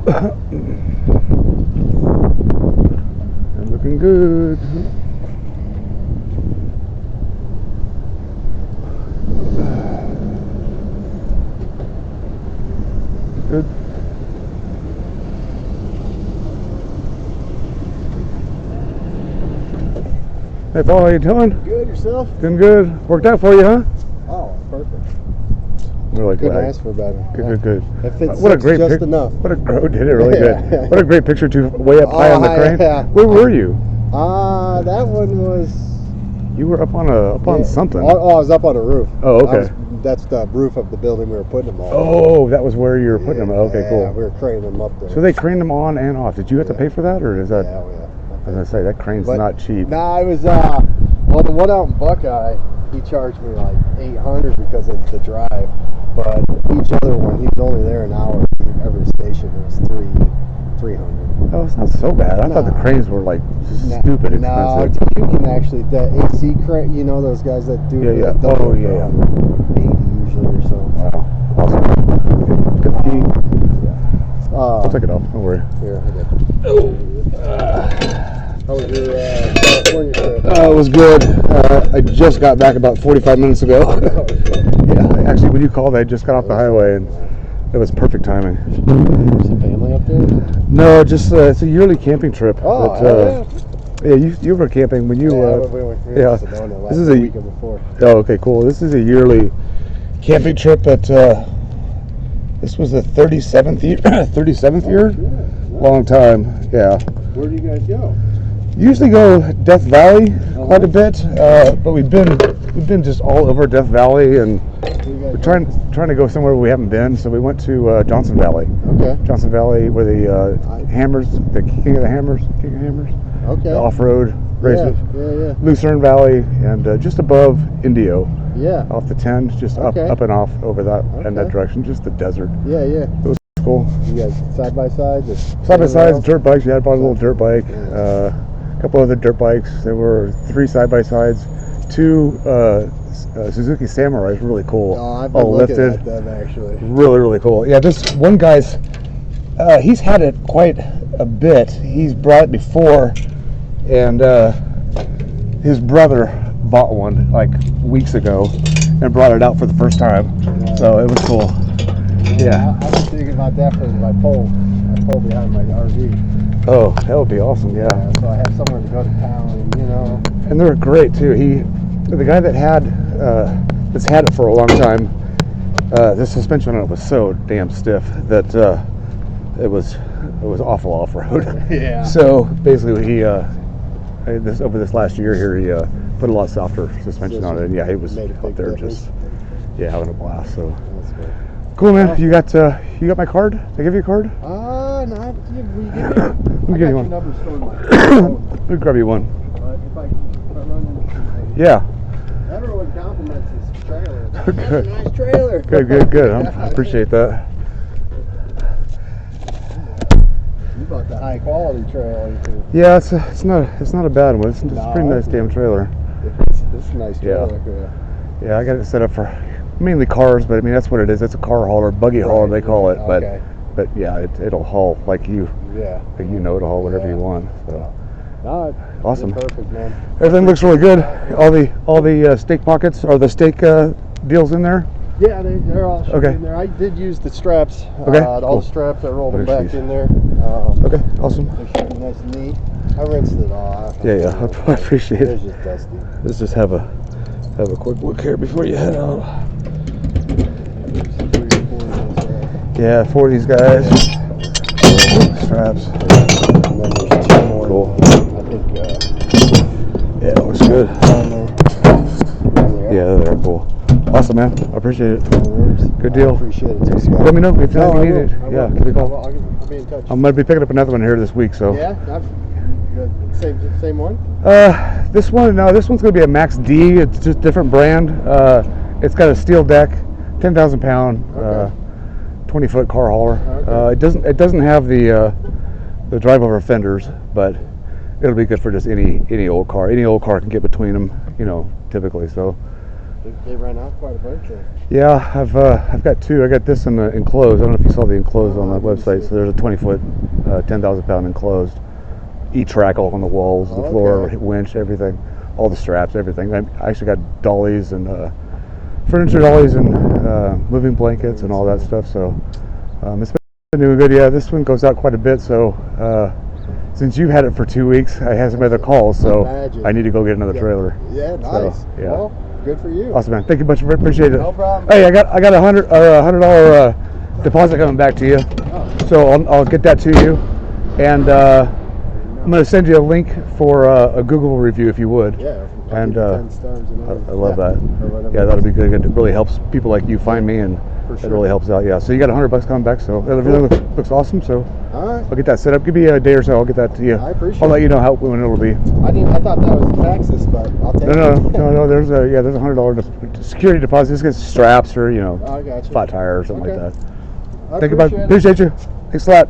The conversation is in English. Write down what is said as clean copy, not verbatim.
They're looking good. Good. Hey Paul, how you doing? Good, yourself? Doing good. Worked out for you, huh? Oh, perfect. Really good. Couldn't ask for better. Good. It fits What a great just enough. What a did it really good. What a great picture too, way up high on the crane. Yeah. Where were you? That one was. You were up on something. Oh, I was up on a roof. Oh, okay. That's the roof of the building we were putting them on. Oh, that was where you were putting them. Okay, cool. Yeah, we were craning them up there. So they craned them on and off. Did you have to pay for that, or is that? Yeah. I was gonna say that crane's not cheap. Nah, it was well, the one out in Buckeye, he charged me like $800 because of the drive, but each other one, he was only there an hour. Every station was $300. Oh, it's not so bad. I thought the cranes were like stupid expensive. No, you can actually, the AC crane, you know those guys that do Yeah. that, Oh, yeah. 80 usually or so. Wow, awesome. Good key. Yeah. I'll take it off. Don't worry. Here, I got How was your California trip? It was good. I just got back about 45 minutes ago. Yeah, actually, when you called, I just got off the highway, and it was perfect timing. Is the family up there? No, just it's a yearly camping trip. Oh, yeah, you were camping when you. we went to Sedona last weekend before. Oh, okay, cool. This is a yearly camping trip that this was the 37th year. 37th year. Long time. Yeah. Where do you guys go? Usually go Death Valley quite a bit, but we've been just all over Death Valley, and we're trying to go somewhere we haven't been. So we went to Johnson Valley. Okay. Johnson Valley, where the Hammers, the King of Hammers. Okay. The off-road races. Yeah. Lucerne Valley, and just above Indio. Yeah. Off the 10, just up and off over that in that direction, just the desert. Yeah. It was cool. You guys side by side? Side by sides, dirt bikes. Yeah, I bought a little dirt bike. A couple other dirt bikes. There were 3 side by sides, 2 Suzuki Samurais, really cool. Oh, I've been looking at them actually. Really cool. Yeah, this one guy's he's had it quite a bit. He's brought it before, and his brother bought one like weeks ago and brought it out for the first time. Yeah. So it was cool. Yeah. I was thinking about that for my pole. I pull behind my RV. Oh, that would be awesome. Yeah. So I have somewhere to go to town, you know. And they're great too. The guy that that's had it for a long time. The suspension on it was so damn stiff that it was awful off-road. Yeah. So basically, he over this last year here, he put a lot softer suspension on it. And yeah, he was out there just having a blast. So that's good. Cool, man. You got my card? Did I give you a card? No. Let me give you one. Let me grab you one. If I run into Yeah. everyone compliments this trailer. That's Good. a nice trailer. Good. I appreciate that. You bought the high quality trailer too. Yeah, it's not a bad one. It's a pretty nice damn trailer. It's a nice trailer. Yeah, I got it set up for mainly cars, but I mean that's what it is. It's a car hauler, buggy hauler they call it. Okay. But yeah, it'll haul like you. Yeah. Like it'll haul whatever you want. So. No, Awesome. Perfect, man. Everything looks really good. All the stake pockets or the stake deals in there. Yeah, they're all in there. I did use the straps. All the straps. I rolled them back in there. Okay, awesome. They should be nice and neat. I rinsed it off. Yeah, I appreciate it. It's just dusty. Let's just have a quick look here before you head out. Yeah, 4 of these guys. Straps. And then there's 2 more. Cool. I think. Yeah, it looks good. Yeah, they're cool. Awesome, man. I appreciate it. Good deal. I appreciate it too, Scott. Let me know if you need it. Yeah, give me a call. I'll be in touch. I'm gonna be picking up another one here this week. So. Yeah. Same one. This one's gonna be a Max D. It's just different brand. It's got a steel deck, 10,000 pound, 20-foot car hauler. Okay. It doesn't have the drive over fenders, but it'll be good for just any old car. Any old car can get between them, typically. So They ran out quite a bit there. Yeah, I've got two. I got this in the enclosed. I don't know if you saw the enclosed on the website. So there's a 20-foot, 10,000 pound enclosed. E-track all on the walls, the floor, winch, everything, all the straps, everything. I actually got dollies and furniture dollies and moving blankets and all that stuff. So it's been doing good. Yeah, this one goes out quite a bit. So since you've had it for 2 weeks, I had some other calls. So I need to go get another trailer. Yeah, nice. So, yeah. Well, good for you. Awesome, man. Thank you much. Appreciate it. No problem. Hey, I got $100 deposit coming back to you. So I'll get that to you, and I'm going to send you a link for a Google review if you would. Yeah. And 10 stars and I love that. Yeah, that'll be good. It really helps people like you find me, and it really helps out. Yeah. So you got $100 coming back. So everything looks awesome. So all right. I'll get that set up. Give me a day or so. I'll get that to you. I appreciate it. I'll let you know when it'll be. I thought that was taxes, but I'll take it. No. There's a $100 security deposit. This gets straps or I got you. flat tire or something like that. I Appreciate you. Thanks a lot.